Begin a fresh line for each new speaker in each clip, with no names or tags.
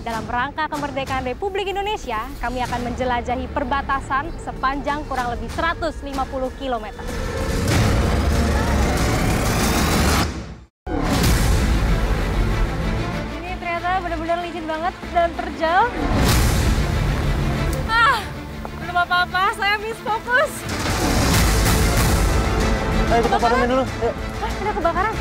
Dalam rangka kemerdekaan Republik Indonesia, kami akan menjelajahi perbatasan sepanjang kurang lebih 150 km. Ini ternyata benar-benar licin banget dan terjal. Belum apa-apa, saya miss fokus.
Ayo kita padamin dulu. Ayo.
Ada kebakaran.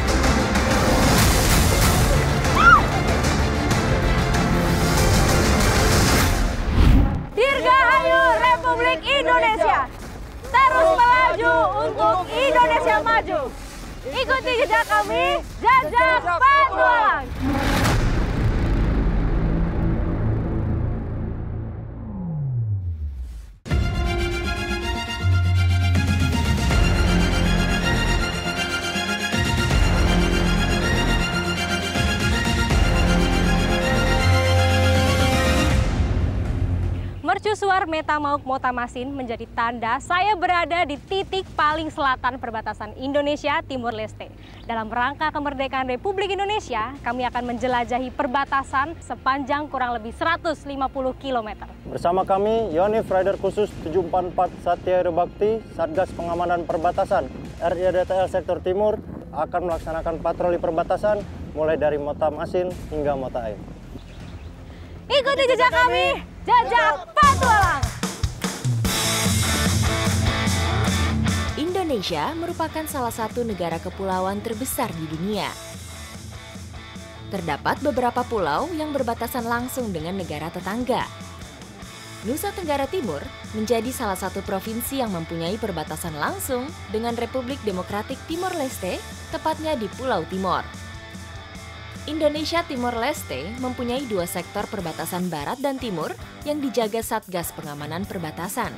Dirgahayu Republik Indonesia, terus melaju untuk Indonesia maju. Ikuti jejak kami, jajak petualang. Mercusuar Metamauk Motamasin menjadi tanda saya berada di titik paling selatan perbatasan Indonesia Timur Leste. Dalam rangka kemerdekaan Republik Indonesia, kami akan menjelajahi perbatasan sepanjang kurang lebih 150 km.
Bersama kami, Yonif Rider Khusus 744 Satya Bakti, Satgas Pengamanan Perbatasan RIDTL Sektor Timur akan melaksanakan patroli perbatasan mulai dari Motamasin hingga Mota Air.
Ikuti jejak kami, jajak petualang.
Indonesia merupakan salah satu negara kepulauan terbesar di dunia. Terdapat beberapa pulau yang berbatasan langsung dengan negara tetangga. Nusa Tenggara Timur menjadi salah satu provinsi yang mempunyai perbatasan langsung dengan Republik Demokratik Timor Leste, tepatnya di Pulau Timor. Indonesia Timor Leste mempunyai dua sektor perbatasan barat dan timur yang dijaga Satgas Pengamanan Perbatasan.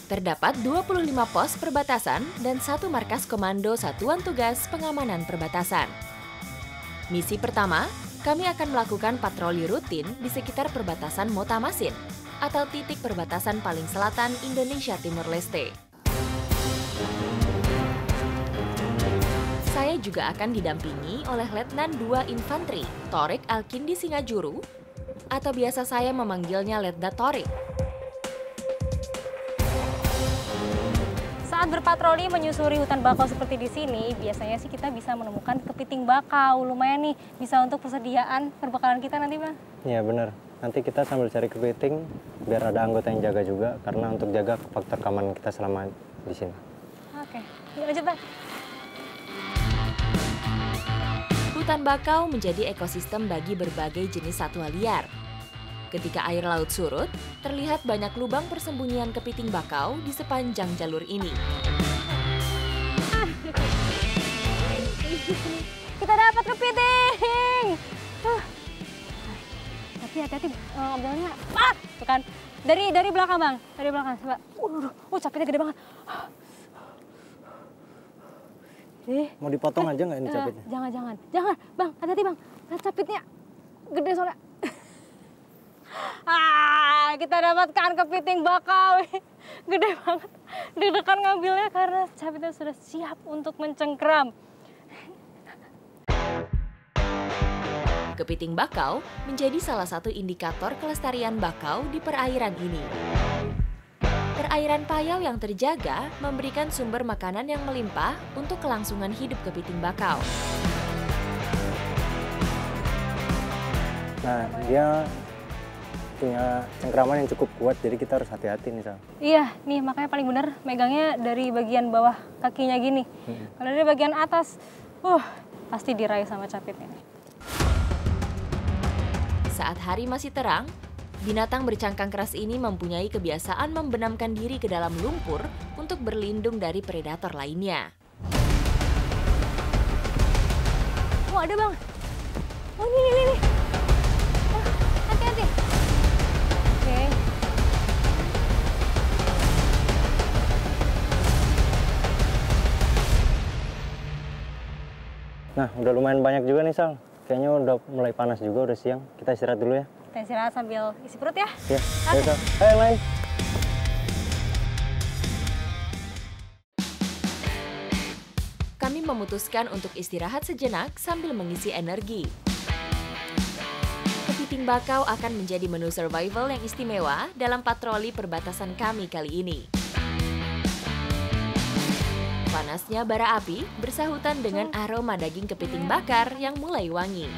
Terdapat 25 pos perbatasan dan satu markas komando Satuan Tugas Pengamanan Perbatasan. Misi pertama, kami akan melakukan patroli rutin di sekitar perbatasan Motamasin atau titik perbatasan paling selatan Indonesia Timor Leste. Saya juga akan didampingi oleh Letnan 2 Infanteri Torik Alkindi Singajuru, atau biasa saya memanggilnya Letda Torik.
Saat berpatroli menyusuri hutan bakau seperti di sini, biasanya sih kita bisa menemukan kepiting bakau. Lumayan nih, bisa untuk persediaan perbekalan kita nanti, Bang.
Iya benar. Nanti kita sambil cari kepiting biar ada anggota yang jaga juga, karena untuk jaga faktor keamanan kita selama di sini.
Oke, yuk lanjut, Bang.
Hutan bakau menjadi ekosistem bagi berbagai jenis satwa liar. Ketika air laut surut, terlihat banyak lubang persembunyian kepiting bakau di sepanjang jalur ini.
Kita dapat kepiting! Tapi hati-hati ambilnya. Tuh kan, dari belakang, Bang. Dari belakang, coba. Capitnya gede banget.
Mau dipotong aja nggak ini capitnya?
Jangan, Bang, hati-hati, Bang. Capitnya gede soalnya. Kita dapatkan kepiting bakau. Gede banget. Deg-degan ngambilnya karena capitnya sudah siap untuk mencengkram.
Kepiting bakau menjadi salah satu indikator kelestarian bakau di perairan ini. Perairan payau yang terjaga memberikan sumber makanan yang melimpah untuk kelangsungan hidup kepiting bakau.
Nah, dia punya cengkraman yang cukup kuat, jadi kita harus hati-hati nih, Sal.
Iya, nih makanya paling benar megangnya dari bagian bawah kakinya gini. Kalau dari bagian atas, pasti diraih sama capitnya.
Saat hari masih terang, binatang bercangkang keras ini mempunyai kebiasaan membenamkan diri ke dalam lumpur untuk berlindung dari predator lainnya.
Ada, Bang. Ini. Hati-hati. Oke.
Nah, udah lumayan banyak juga nih, Sal. Kayaknya udah mulai panas juga, udah siang. Kita istirahat dulu ya.
Kita istirahat sambil isi perut ya.
Iya, ayo, Sal. Ayo, main.
Kami memutuskan untuk istirahat sejenak sambil mengisi energi. kepiting bakau akan menjadi menu survival yang istimewa dalam patroli perbatasan kami kali ini. Panasnya bara api bersahutan dengan aroma daging kepiting bakar yang mulai wangi.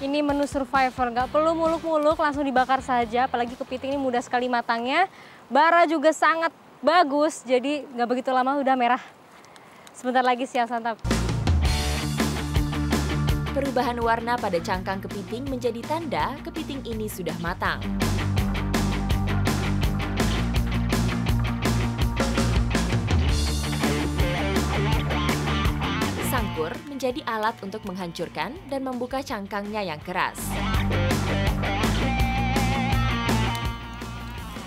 Ini menu survivor, nggak perlu muluk-muluk, langsung dibakar saja. Apalagi kepiting ini mudah sekali matangnya. Bara juga sangat bagus, jadi nggak begitu lama udah merah. Sebentar lagi siap santap.
Perubahan warna pada cangkang kepiting menjadi tanda kepiting ini sudah matang. Sangkur menjadi alat untuk menghancurkan dan membuka cangkangnya yang keras.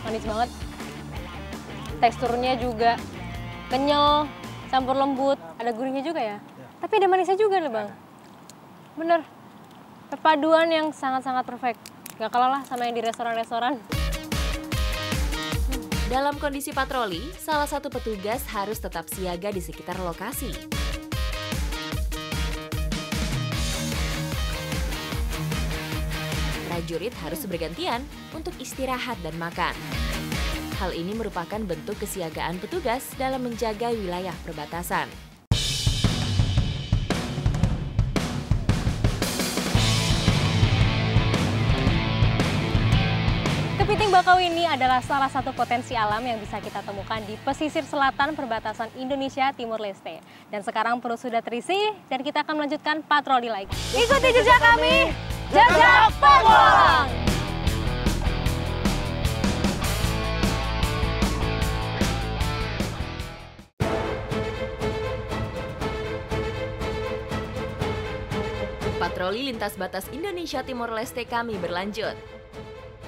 Manis banget. Teksturnya juga kenyal, campur lembut. Ada gurihnya juga ya? Tapi ada manisnya juga loh Bang. Bener. Perpaduan yang sangat-sangat perfect. Gak kalah lah sama yang di restoran-restoran.
Dalam kondisi patroli, salah satu petugas harus tetap siaga di sekitar lokasi. Prajurit harus bergantian untuk istirahat dan makan. Hal ini merupakan bentuk kesiagaan petugas dalam menjaga wilayah perbatasan.
Kepiting bakau ini adalah salah satu potensi alam yang bisa kita temukan di pesisir selatan perbatasan Indonesia Timur Leste. Dan sekarang perut sudah terisi dan kita akan melanjutkan patroli lagi. Ikuti jejak kami! Jejak Petualang!
Patroli lintas batas Indonesia Timur Leste kami berlanjut.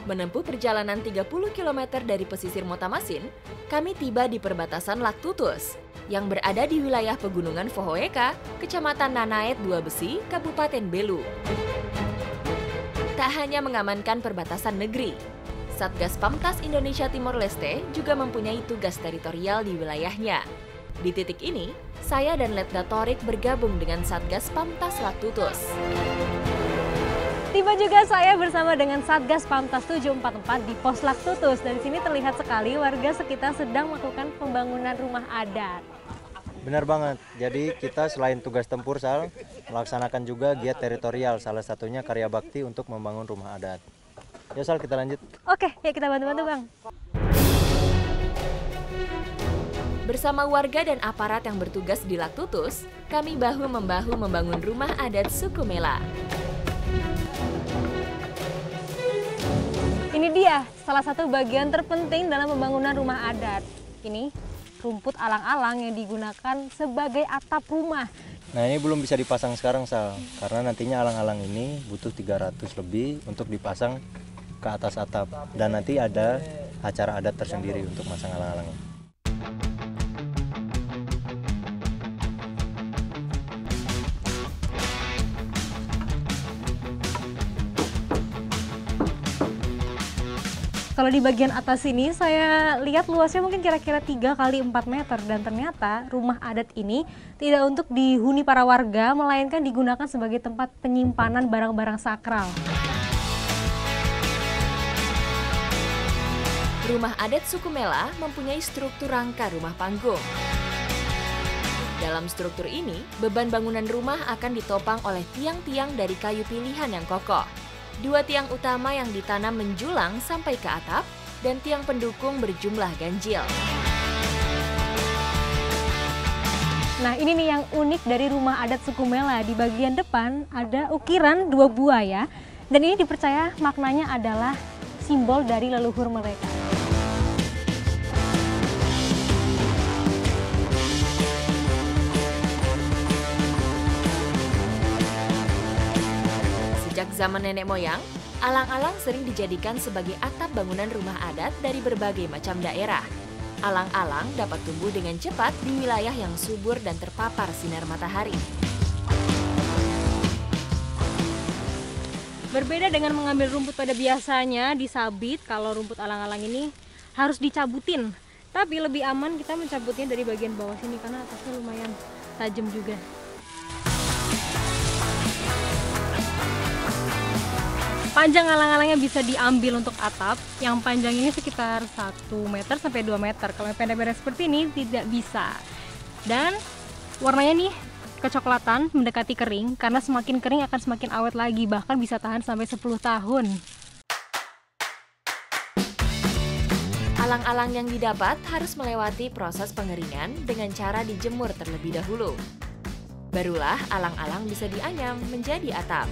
Menempuh perjalanan 30 km dari pesisir Motamasin, kami tiba di perbatasan Laktutus yang berada di wilayah pegunungan Fohoeka, Kecamatan Nanaet Dua Besi, Kabupaten Belu. Tak hanya mengamankan perbatasan negeri, Satgas Pamtas Indonesia Timur Leste juga mempunyai tugas teritorial di wilayahnya. Di titik ini, saya dan Letda Torik bergabung dengan Satgas Pamtas Laktutus.
Tiba juga saya bersama dengan Satgas Pamtas 744 di Pos Laktutus. Dan di sini terlihat sekali warga sekitar sedang melakukan pembangunan rumah adat.
Benar banget. Jadi kita selain tugas tempur, Sal, melaksanakan juga giat teritorial, salah satunya karya bakti untuk membangun rumah adat. Ya Sal, kita lanjut.
Oke, ya kita bantu-bantu Bang.
Bersama warga dan aparat yang bertugas di Laktutus, kami bahu-membahu membangun rumah adat suku Mela.
Ini dia salah satu bagian terpenting dalam pembangunan rumah adat. Ini rumput alang-alang yang digunakan sebagai atap rumah.
Nah ini belum bisa dipasang sekarang Sal, karena nantinya alang-alang ini butuh 300 lebih untuk dipasang ke atas atap. Dan nanti ada acara adat tersendiri untuk masang alang-alangnya.
Kalau di bagian atas ini saya lihat luasnya mungkin kira-kira 3 kali 4 meter dan ternyata rumah adat ini tidak untuk dihuni para warga melainkan digunakan sebagai tempat penyimpanan barang-barang sakral.
Rumah adat suku Mela mempunyai struktur rangka rumah panggung. Dalam struktur ini, beban bangunan rumah akan ditopang oleh tiang-tiang dari kayu pilihan yang kokoh. 2 tiang utama yang ditanam menjulang sampai ke atap dan tiang pendukung berjumlah ganjil.
Nah ini nih yang unik dari rumah adat suku Mela. Di bagian depan ada ukiran 2 buaya dan ini dipercaya maknanya adalah simbol dari leluhur mereka.
Sejak zaman nenek moyang, alang-alang sering dijadikan sebagai atap bangunan rumah adat dari berbagai macam daerah. Alang-alang dapat tumbuh dengan cepat di wilayah yang subur dan terpapar sinar matahari.
Berbeda dengan mengambil rumput pada biasanya disabit, kalau rumput alang-alang ini harus dicabutin. Tapi lebih aman kita mencabutnya dari bagian bawah sini karena atasnya lumayan tajam juga. Panjang alang-alangnya bisa diambil untuk atap. Yang panjang ini sekitar 1 meter sampai 2 meter. Kalau yang pendek-pendek seperti ini tidak bisa. Dan warnanya nih kecoklatan mendekati kering, karena semakin kering akan semakin awet lagi, bahkan bisa tahan sampai 10 tahun.
Alang-alang yang didapat harus melewati proses pengeringan dengan cara dijemur terlebih dahulu. Barulah alang-alang bisa dianyam menjadi atap.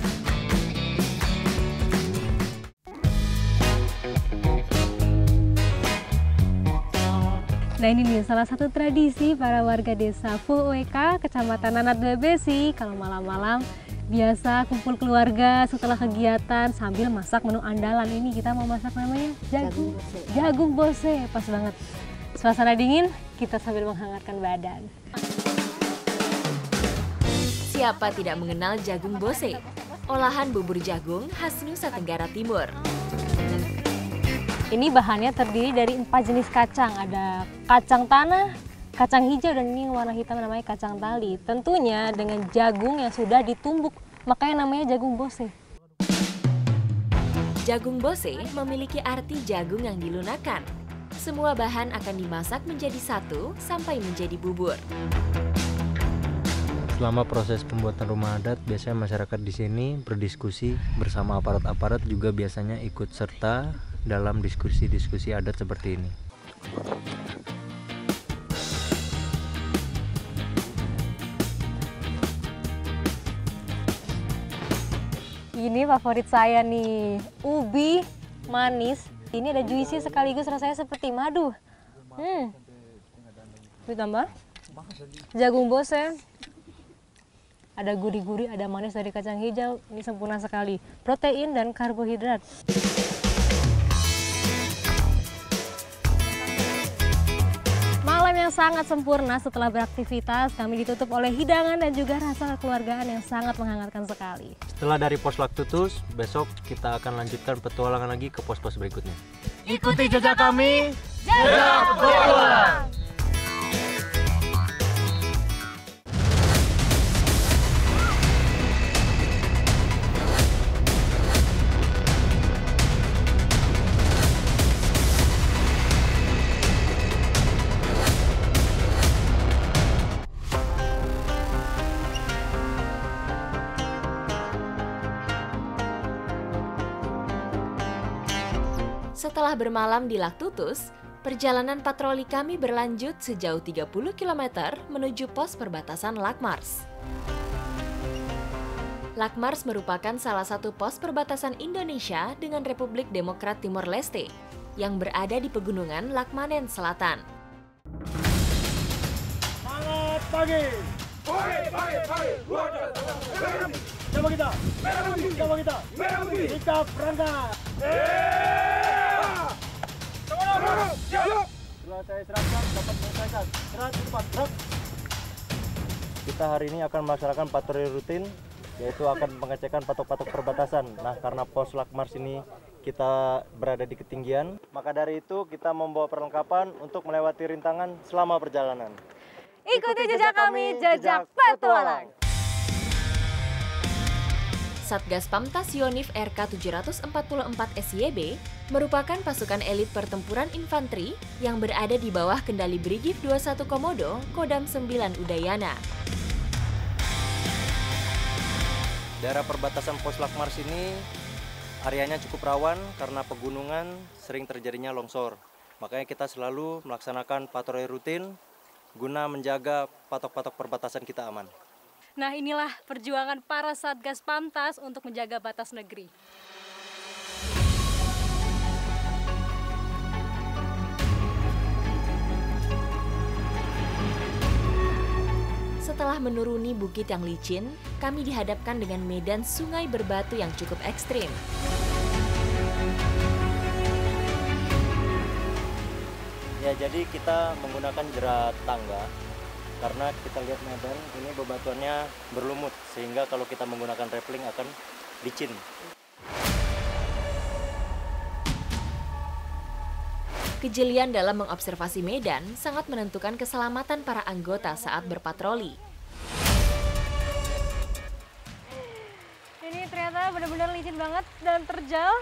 Nah, ini nih salah satu tradisi para warga desa Full WK, Kecamatan Nanat Bebesi. Kalau malam-malam biasa kumpul keluarga setelah kegiatan sambil masak menu andalan. Ini kita mau masak namanya jagung bose. Pas banget. Suasana dingin, kita sambil menghangatkan badan.
Siapa tidak mengenal jagung bose? Olahan bubur jagung khas Nusa Tenggara Timur.
Ini bahannya terdiri dari 4 jenis kacang. Ada kacang tanah, kacang hijau, dan ini warna hitam namanya kacang tali. Tentunya dengan jagung yang sudah ditumbuk, makanya namanya jagung bose.
Jagung bose memiliki arti jagung yang dilunakan. Semua bahan akan dimasak menjadi satu sampai menjadi bubur.
Selama proses pembuatan rumah adat, biasanya masyarakat di sini berdiskusi bersama aparat-aparat juga biasanya ikut serta dalam diskusi-diskusi adat seperti ini.
Ini favorit saya nih, ubi manis. Ini ada juicy sekaligus rasanya seperti madu. Ditambah jagung bose. Ada gurih-gurih, ada manis dari kacang hijau. Ini sempurna sekali. Protein dan karbohidrat. Malam yang sangat sempurna setelah beraktivitas, kami ditutup oleh hidangan dan juga rasa kekeluargaan yang sangat menghangatkan sekali.
Setelah dari pos Laktutus, besok kita akan lanjutkan petualangan lagi ke pos-pos berikutnya.
Ikuti jejak kami, jejak petualang.
Setelah bermalam di Laktutus, perjalanan patroli kami berlanjut sejauh 30 km menuju pos perbatasan Lakmars. Lakmars merupakan salah satu pos perbatasan Indonesia dengan Republik Demokrat Timor Leste yang berada di pegunungan Lakmanen Selatan.
Semangat pagi! Coba kita! Coba kita! Sikap berangkat! Setelah saya serahkan, dapat menyelesaikan. Serat, cepat, gerak! Kita hari ini akan melaksanakan patroli rutin, yaitu akan pengecekan patok-patok perbatasan. Nah, karena pos Lakmars ini kita berada di ketinggian, maka dari itu kita membawa perlengkapan untuk melewati rintangan selama perjalanan.
Ikuti jejak kami, jejak petualang.
Satgas Pamtas Yonif RK 744 SYB merupakan pasukan elit pertempuran infanteri yang berada di bawah kendali Brigif 21 Komodo, Kodam 9 Udayana.
Daerah perbatasan pos Lakmars ini areanya cukup rawan karena pegunungan sering terjadinya longsor. Makanya kita selalu melaksanakan patroli rutin guna menjaga patok-patok perbatasan kita aman.
Nah, inilah perjuangan para Satgas Pamtas untuk menjaga batas negeri.
Setelah menuruni bukit yang licin, kami dihadapkan dengan medan sungai berbatu yang cukup ekstrim.
Ya, jadi kita menggunakan jerat tangga karena kita lihat medan ini bebatuannya berlumut sehingga kalau kita menggunakan rappelling akan licin.
Kejelian dalam mengobservasi medan sangat menentukan keselamatan para anggota saat berpatroli.
Ini ternyata sana benar-benar licin banget dan terjal.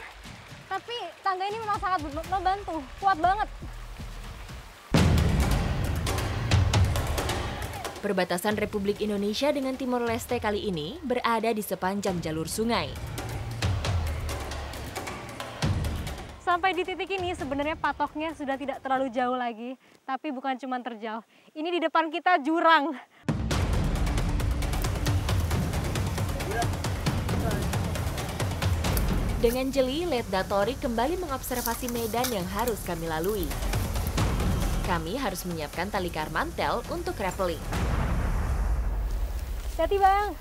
Tapi tangga ini memang sangat membantu, kuat banget.
Perbatasan Republik Indonesia dengan Timor Leste kali ini berada di sepanjang jalur sungai.
Sampai di titik ini sebenarnya patoknya sudah tidak terlalu jauh lagi. Tapi bukan cuma terjal, ini di depan kita jurang.
Dengan jeli, Letda Torik kembali mengobservasi medan yang harus kami lalui. Kami harus menyiapkan tali karmantel untuk rappelling.
Hati Bang.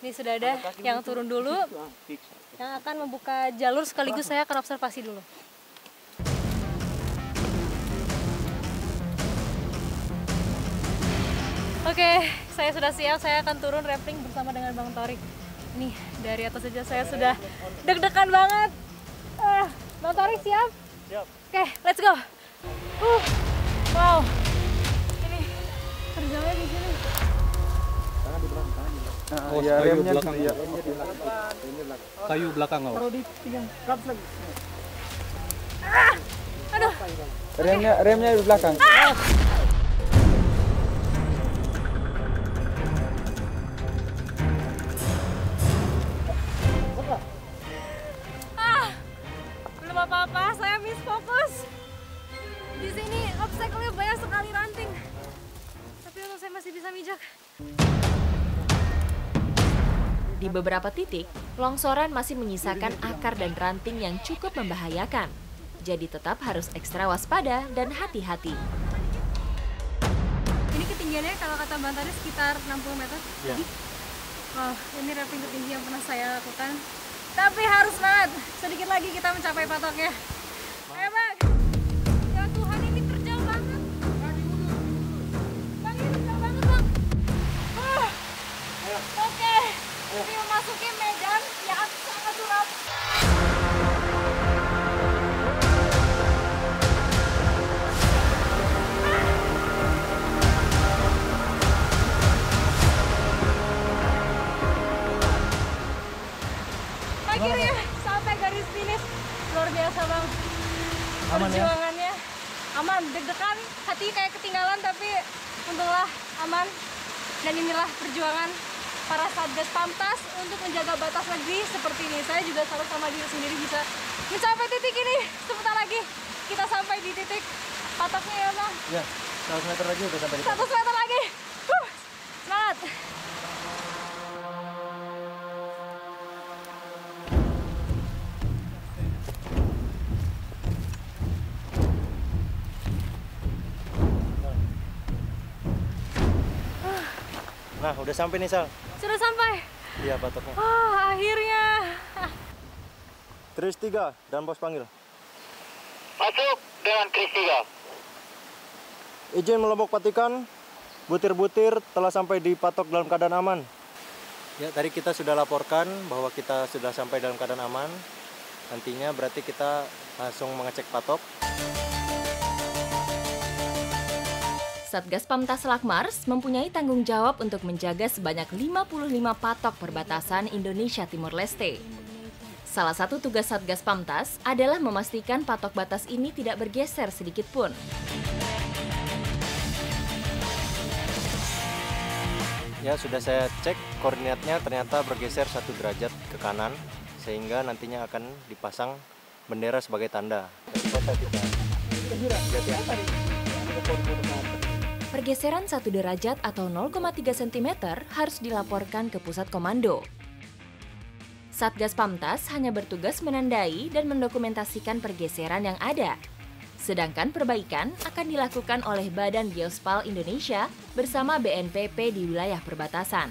Ini sudah ada yang turun dulu, yang akan membuka jalur sekaligus saya akan observasi dulu. Oke, saya sudah siap, saya akan turun rappelling bersama dengan Bang Torik. Nih, dari atas saja saya sudah deg-degan banget. Bang Torik siap?
Siap.
Oke, let's go. Wow, ini terjalnya di sini.
Oh, ya, kayu belakang. Ya. Kayu belakang.
Taruh di pinggang, kaps lagi.
Aduh.
Remnya di belakang.
Belum apa-apa, saya miss fokus. Di sini obstacle-nya banyak sekali ranting. Tapi untung saya masih bisa mijak.
Di beberapa titik, longsoran masih menyisakan akar dan ranting yang cukup membahayakan. Jadi tetap harus ekstra waspada dan hati-hati.
Ini ketinggiannya kalau kata Bang tadi sekitar 60 meter.
Ya.
Wah, ini rapping tertinggi yang pernah saya lakukan. Tapi harus banget. Sedikit lagi kita mencapai patoknya. Ayo Bang. Ya Tuhan, ini terjal banget. Bang, ini terjal banget Bang. Oke. Ini memasuki medan yang sangat suram. Akhirnya sampai garis finish. Luar biasa Bang.
Aman ya?
Perjuangannya aman, deg-degan, hati kayak ketinggalan tapi untunglah aman. Dan inilah perjuangan para Satgas Pamtas untuk menjaga batas negeri seperti ini. Saya juga salut sama diri sendiri bisa mencapai titik ini. Sebentar lagi kita sampai di titik patoknya ya Bang.
Ya, 100 meter lagi udah sampai di
100 meter lagi. Semangat.
Nah, udah sampai nih Sal.
Sudah sampai.
Iya, patoknya.
Akhirnya.
Kris 3 dan bos panggil.
Masuk dengan Kris 3.
Izin melompok patikan, butir-butir telah sampai di patok dalam keadaan aman. Ya, tadi kita sudah laporkan bahwa kita sudah sampai dalam keadaan aman. Nantinya berarti kita langsung mengecek patok.
Satgas Pamtas Lakmars mempunyai tanggung jawab untuk menjaga sebanyak 55 patok perbatasan Indonesia Timor Leste. Salah satu tugas Satgas Pamtas adalah memastikan patok batas ini tidak bergeser sedikit pun.
Ya, sudah saya cek koordinatnya ternyata bergeser 1 derajat ke kanan sehingga nantinya akan dipasang bendera sebagai tanda.
Pergeseran 1 derajat atau 0,3 cm harus dilaporkan ke pusat komando. Satgas Pamtas hanya bertugas menandai dan mendokumentasikan pergeseran yang ada. Sedangkan perbaikan akan dilakukan oleh Badan Geospal Indonesia bersama BNPB di wilayah perbatasan.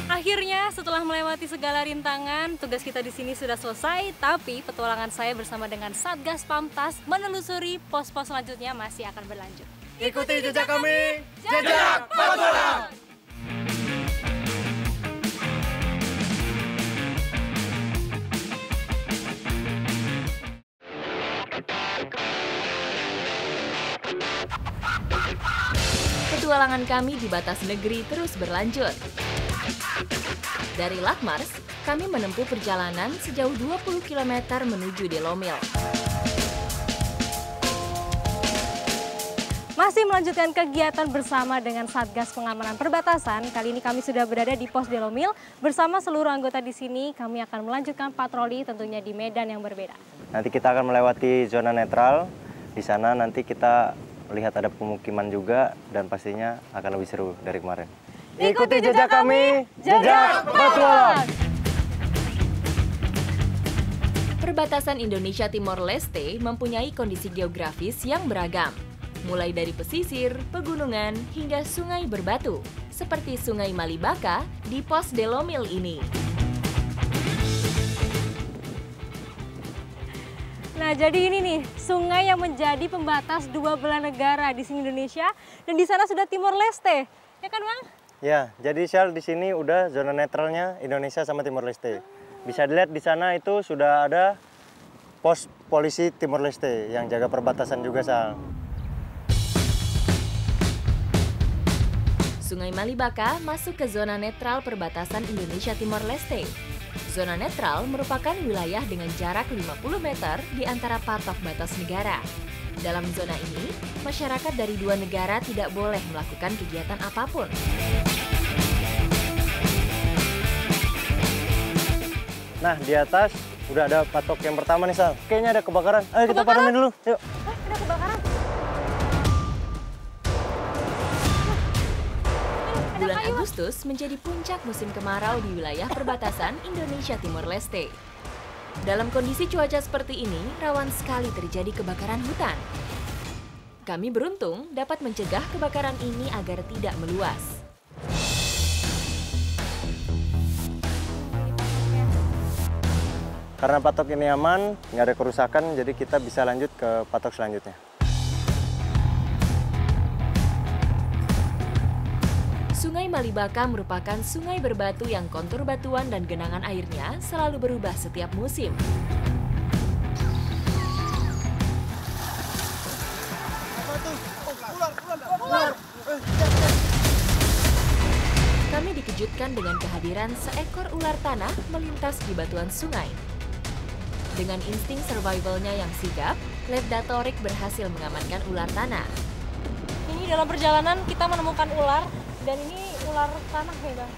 Akhirnya setelah melewati segala rintangan, tugas kita di sini sudah selesai. Tapi petualangan saya bersama dengan Satgas Pamtas menelusuri pos-pos selanjutnya masih akan berlanjut.
Ikuti jejak kami,
Jejak Patualang!
Petualangan kami di batas negeri terus berlanjut. Dari Lakmars, kami menempuh perjalanan sejauh 20 km menuju Delomil.
Masih melanjutkan kegiatan bersama dengan Satgas Pengamanan Perbatasan. Kali ini kami sudah berada di Pos Delomil. Bersama seluruh anggota di sini, kami akan melanjutkan patroli tentunya di medan yang berbeda.
Nanti kita akan melewati zona netral. Di sana nanti kita lihat ada pemukiman juga dan pastinya akan lebih seru dari kemarin.
Ikuti jejak kami, jejak petualang.
Perbatasan Indonesia Timor Leste mempunyai kondisi geografis yang beragam. Mulai dari pesisir, pegunungan, hingga sungai berbatu, seperti Sungai Malibaka di Pos Delomil ini.
Nah, jadi ini nih, sungai yang menjadi pembatas dua belah negara di sini Indonesia dan di sana sudah Timor Leste. Ya kan, Bang?
Ya, jadi Syal di sini udah zona netralnya Indonesia sama Timor Leste. Bisa dilihat di sana itu sudah ada pos polisi Timor Leste yang jaga perbatasan juga, Syal.
Sungai Malibaka masuk ke zona netral perbatasan Indonesia Timor Leste. Zona netral merupakan wilayah dengan jarak 50 meter di antara patok batas negara. Dalam zona ini, masyarakat dari dua negara tidak boleh melakukan kegiatan apapun.
Nah, di atas udah ada patok yang pertama nih, Sal. Kayaknya ada kebakaran. Ayo kita padamin dulu, yuk.
Ada kebakaran.
Bulan Agustus menjadi puncak musim kemarau di wilayah perbatasan Indonesia Timor Leste. Dalam kondisi cuaca seperti ini, rawan sekali terjadi kebakaran hutan. Kami beruntung dapat mencegah kebakaran ini agar tidak meluas.
Karena patok ini aman, nggak ada kerusakan, jadi kita bisa lanjut ke patok selanjutnya.
Sungai Malibaka merupakan sungai berbatu yang kontur batuan dan genangan airnya selalu berubah setiap musim. Kami dikejutkan dengan kehadiran seekor ular tanah melintas di batuan sungai. Dengan insting survivalnya yang sigap, Letda Torik berhasil mengamankan ular tanah.
Ini dalam perjalanan kita menemukan ular. Dan ini ular tanah ya, Bang?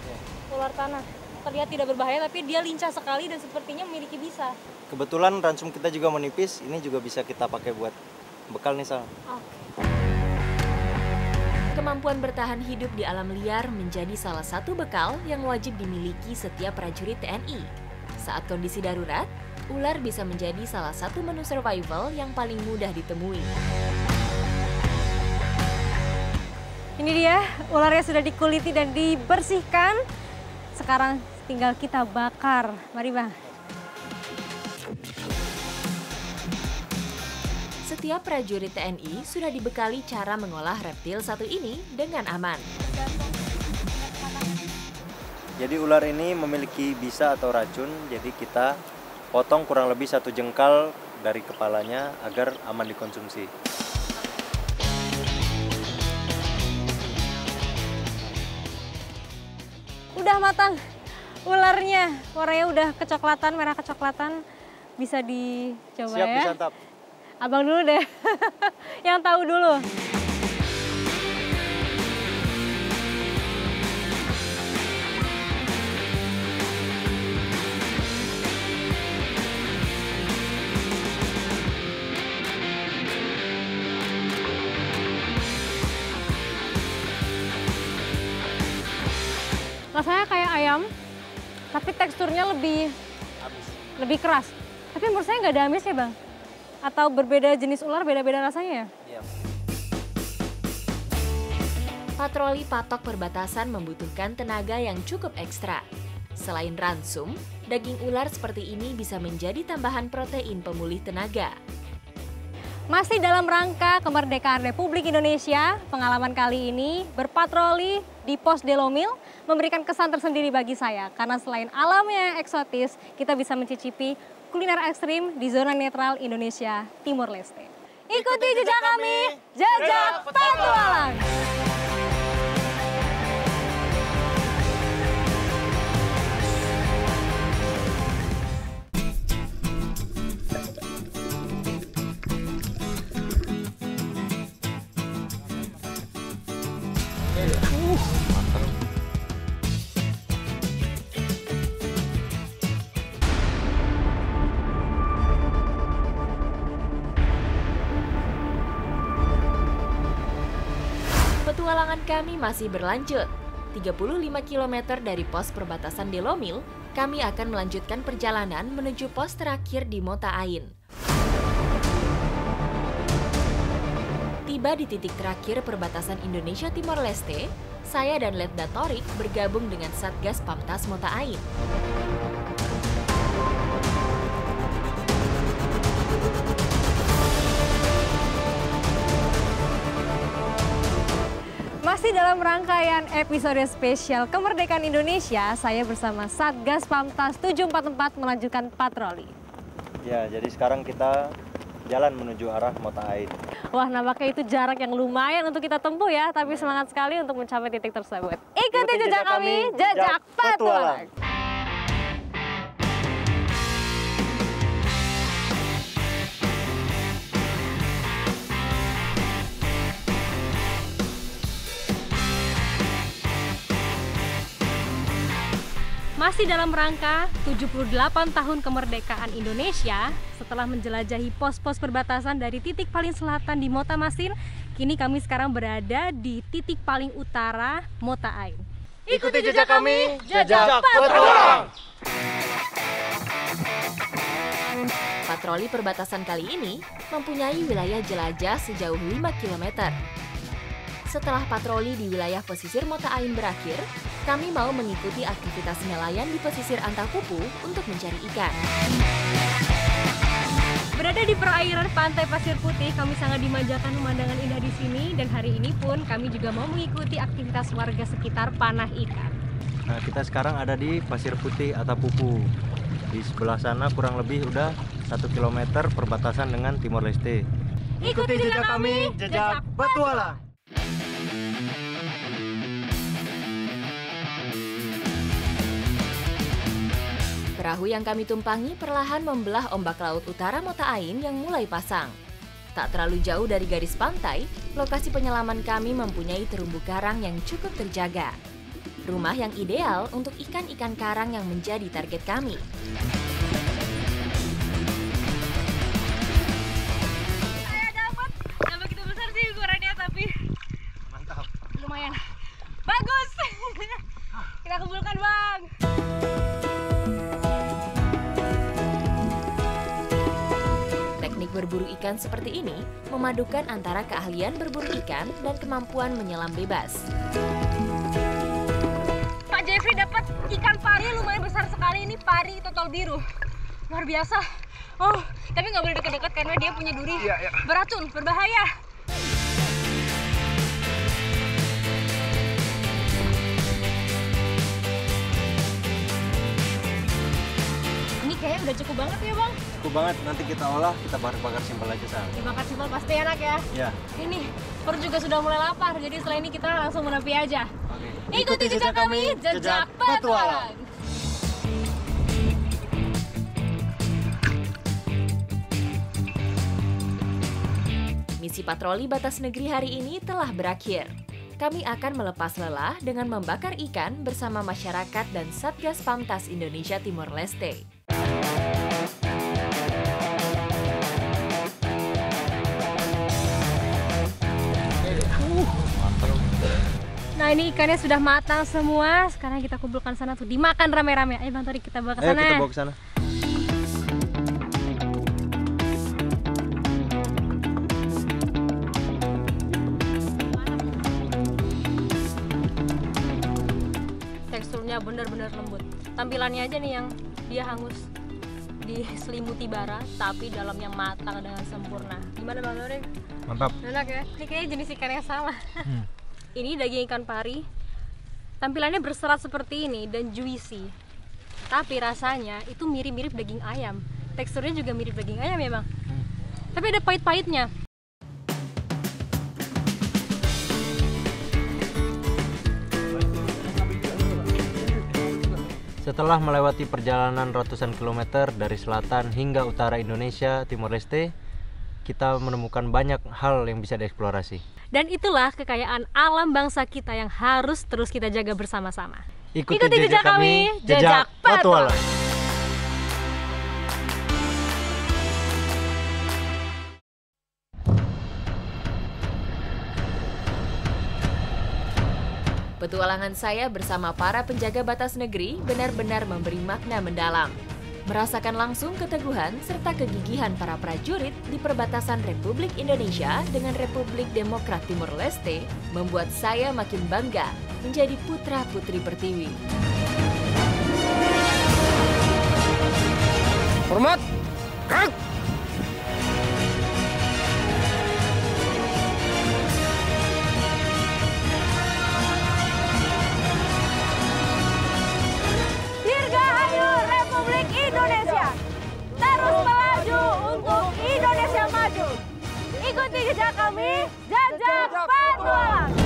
Ular tanah. Terlihat tidak berbahaya, tapi dia lincah sekali dan sepertinya memiliki bisa.
Kebetulan ransum kita juga menipis, ini juga bisa kita pakai buat bekal nih, Sal.
Kemampuan bertahan hidup di alam liar menjadi salah satu bekal yang wajib dimiliki setiap prajurit TNI. Saat kondisi darurat, ular bisa menjadi salah satu menu survival yang paling mudah ditemui.
Ini dia, ularnya sudah dikuliti dan dibersihkan. Sekarang tinggal kita bakar. Mari, Bang.
Setiap prajurit TNI sudah dibekali cara mengolah reptil satu ini dengan aman.
Jadi ular ini memiliki bisa atau racun, jadi kita potong kurang lebih 1 jengkal dari kepalanya agar aman dikonsumsi.
Udah matang ularnya, warnanya udah kecoklatan, merah kecoklatan. Bisa dicoba.
Siap
ya.
disantap.
Abang dulu deh, yang tahu dulu. Rasanya kayak ayam, tapi teksturnya lebih keras. Tapi menurut saya nggak ada amisnya, Bang. Atau berbeda jenis ular, beda-beda rasanya ya?
Iya.
Patroli patok perbatasan membutuhkan tenaga yang cukup ekstra. Selain ransum, daging ular seperti ini bisa menjadi tambahan protein pemulih tenaga.
Masih dalam rangka kemerdekaan Republik Indonesia, pengalaman kali ini berpatroli di Pos Delomil memberikan kesan tersendiri bagi saya. Karena selain alamnya yang eksotis, kita bisa mencicipi kuliner ekstrim di zona netral Indonesia Timor Leste. Ikuti jejak kami, jejak petualang!
Petualangan kami masih berlanjut. 35 km dari pos perbatasan Delomil, kami akan melanjutkan perjalanan menuju pos terakhir di Mota Ain. Tiba di titik terakhir perbatasan Indonesia Timor Leste, saya dan Letda Torik bergabung dengan Satgas Pamtas Mota Ain.
Masih dalam rangkaian episode spesial Kemerdekaan Indonesia, saya bersama Satgas Pamtas 744 melanjutkan patroli.
Ya, jadi sekarang kita jalan menuju arah Mota Ain.
Wah, nampaknya itu jarak yang lumayan untuk kita tempuh ya, tapi semangat sekali untuk mencapai titik tersebut. Ikuti jejak kami, jejak petualang. Masih dalam rangka 78 tahun kemerdekaan Indonesia, setelah menjelajahi pos-pos perbatasan dari titik paling selatan di Mota Masin, kini kami sekarang berada di titik paling utara Mota Ain.
Ikuti jejak kami, jejak petualang.
Patroli perbatasan kali ini mempunyai wilayah jelajah sejauh 5 km. Setelah patroli di wilayah pesisir Mota Ain berakhir, kami mau mengikuti aktivitas nelayan di pesisir Antapupu untuk mencari ikan.
Berada di perairan pantai Pasir Putih, kami sangat dimanjakan pemandangan indah di sini, dan hari ini pun kami juga mau mengikuti aktivitas warga sekitar panah ikan.
Nah, kita sekarang ada di Pasir Putih Antapupu. Di sebelah sana kurang lebih udah 1 km perbatasan dengan Timor Leste.
Ikuti jejak kami, jejak petualang.
Perahu yang kami tumpangi perlahan membelah ombak laut utara Mota Ain yang mulai pasang. Tak terlalu jauh dari garis pantai, lokasi penyelaman kami mempunyai terumbu karang yang cukup terjaga. Rumah yang ideal untuk ikan-ikan karang yang menjadi target kami.
Saya dapat, nggak begitu besar sih ukurannya, tapi mantap, lumayan bagus. Kita kumpulkan, Bang.
Teknik berburu ikan seperti ini memadukan antara keahlian berburu ikan dan kemampuan menyelam bebas.
Pak Jeffrey dapat ikan pari lumayan besar sekali. Ini pari total biru, luar biasa. Oh, tapi nggak boleh dekat-dekat karena dia punya duri beracun, berbahaya. Ini kayaknya udah cukup banget ya, Bang.
Cukup banget, nanti kita olah, kita bakar simpel aja, Sal.
Dibakar simpel pasti enak ya.
Ya.
Ini perut juga sudah mulai lapar, jadi setelah ini kita langsung menepi aja.
Oke.
Ikuti jejak kami, jejak petualang.
Misi patroli batas negeri hari ini telah berakhir. Kami akan melepas lelah dengan membakar ikan bersama masyarakat dan Satgas Pamtas Indonesia Timor Leste.
Nah, ini ikannya sudah matang semua. Sekarang kita kumpulkan sana tuh, dimakan rame-rame. Ayo Bang Torik, kita bawa ke sana.
Ayo kita bawa ke sana.
Teksturnya benar-benar lembut. Tampilannya aja nih yang dia hangus diselimuti bara, tapi dalamnya matang dengan sempurna. Gimana Bang Torik?
Mantap.
Enak ya? Ini kayaknya jenis ikan yang sama. Ini daging ikan pari. Tampilannya berserat seperti ini dan juicy. Tapi rasanya itu mirip-mirip daging ayam. Teksturnya juga mirip daging ayam ya, Bang? Tapi ada pahit-pahitnya.
Setelah melewati perjalanan ratusan kilometer dari selatan hingga utara Indonesia Timor Leste, kita menemukan banyak hal yang bisa dieksplorasi.
Dan itulah kekayaan alam bangsa kita yang harus terus kita jaga bersama-sama.
Ikuti jejak kami, Jejak Petualang.
Petualangan saya bersama para penjaga batas negeri benar-benar memberi makna mendalam. Merasakan langsung keteguhan serta kegigihan para prajurit di perbatasan Republik Indonesia dengan Republik Demokrat Timur Leste membuat saya makin bangga menjadi putra-putri Pertiwi.
Hormat! Gerak!
Dirgahayu Republik Indonesia, terus melaju untuk Indonesia maju. Ikuti jejak kami, Jejak Petualang.